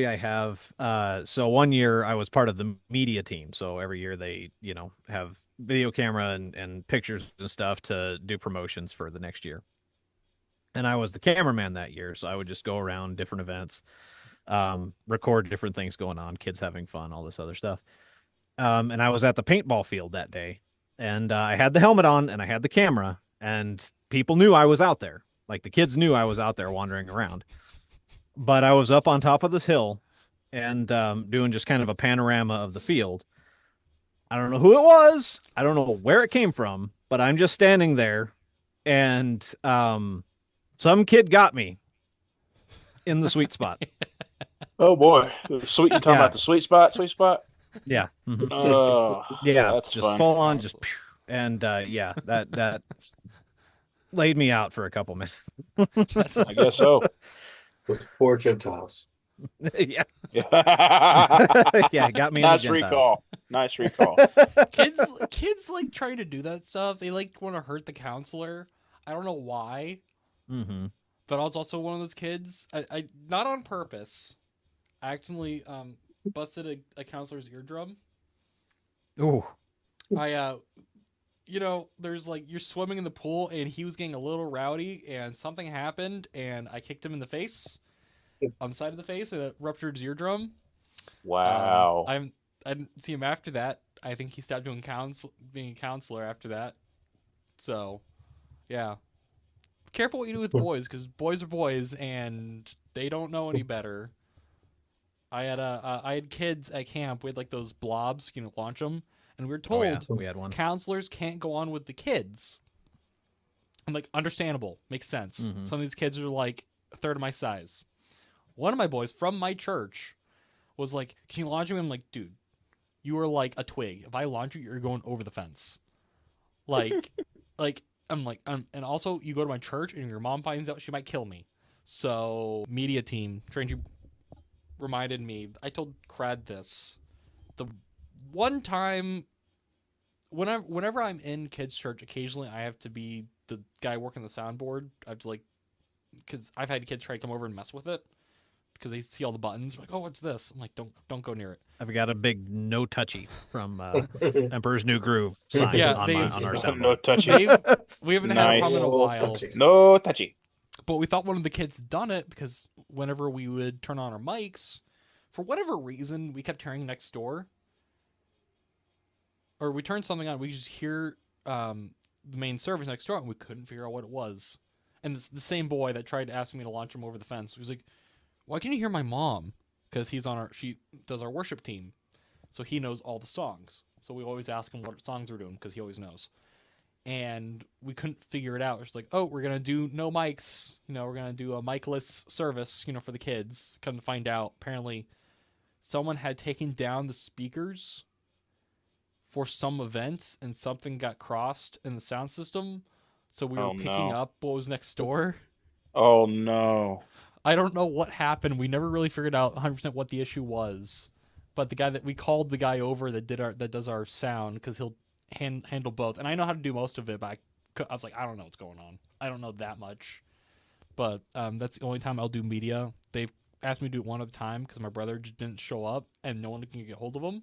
I have. So one year I was part of the media team. So every year they, have video camera and pictures and stuff to do promotions for the next year. And I was the cameraman that year, so I would just go around different events, record different things going on, kids having fun, all this other stuff. And I was at the paintball field that day, and I had the helmet on and I had the camera, and people knew I was out there. Like the kids knew I was out there wandering around. But I was up on top of this hill and doing just kind of a panorama of the field. I don't know who it was. I don't know where it came from, but I'm just standing there, and some kid got me in the sweet spot. Oh boy, the sweet. You talking Yeah, about the sweet spot? Sweet spot? yeah, Oh, yeah. that's Just fun. full on, just and yeah, that laid me out for a couple minutes. That's I guess so. those poor Gentiles. Yeah, Yeah. yeah, it got me in the Nice Gentiles. recall. Nice recall. kids like trying to do that stuff. They like want to hurt the counselor. I don't know why, Hmm. but I was also one of those kids. I not on purpose. I accidentally busted a counselor's eardrum. Ooh, I there's like you're swimming in the pool and he was getting a little rowdy and something happened and I kicked him in the face, on the side of the face, and it ruptured his eardrum. Wow. I didn't see him after that. I think he stopped being a counselor after that. So, yeah. Careful what you do with boys, because boys are boys and they don't know any better. I had kids at camp with like those blobs, launch them, and we were oh yeah, told we had one. counselors can't go on with the kids. I'm like, understandable, makes sense. Mhm. Some of these kids are like a third of my size. One of my boys from my church was like, "Can you launch me?" I'm like, "Dude, you are like a twig. If I launch you, you're going over the fence." Like, I'm like, and also you go to my church and your mom finds out, she might kill me. So media team trained you reminded me. I told Crad this the one time. Whenever I'm in kids' church, occasionally I have to be the guy working the soundboard. I have to like, because I've had kids try to come over and mess with it because they see all the buttons. Like, oh, what's this? I'm like, don't go near it. I've got a big no touchy from Emperor's New Groove sign Yeah, on our No soundboard. touchy. We haven't had a Nice. problem in a Oh, while, touchy. No touchy. but we thought one of the kids had done it because whenever we would turn on our mics, for whatever reason, we kept hearing next door, or we turned something on, we just hear the main service next door, and we couldn't figure out what it was. And it's the same boy that tried to ask me to launch him over the fence. He was like, "Why can you hear my mom?" Because she does our worship team, so he knows all the songs. So we always ask him what songs we're doing because he always knows. And we couldn't figure it out. It's like, oh, we're gonna do no mics. We're gonna do a micless service. For the kids. Come to find out, apparently, someone had taken down the speakers for some event, and something got crossed in the sound system. So we were Oh picking no. up what was next door. Oh no. I don't know what happened. We never really figured out 100% what the issue was. But the guy that we called the guy over that does our sound, because he'll handle both. And I know how to do most of it, but I was like, I don't know what's going on. I don't know that much. But that's the only time I'll do media. They've asked me to do it one at a time because my brother just didn't show up and no one can get hold of him.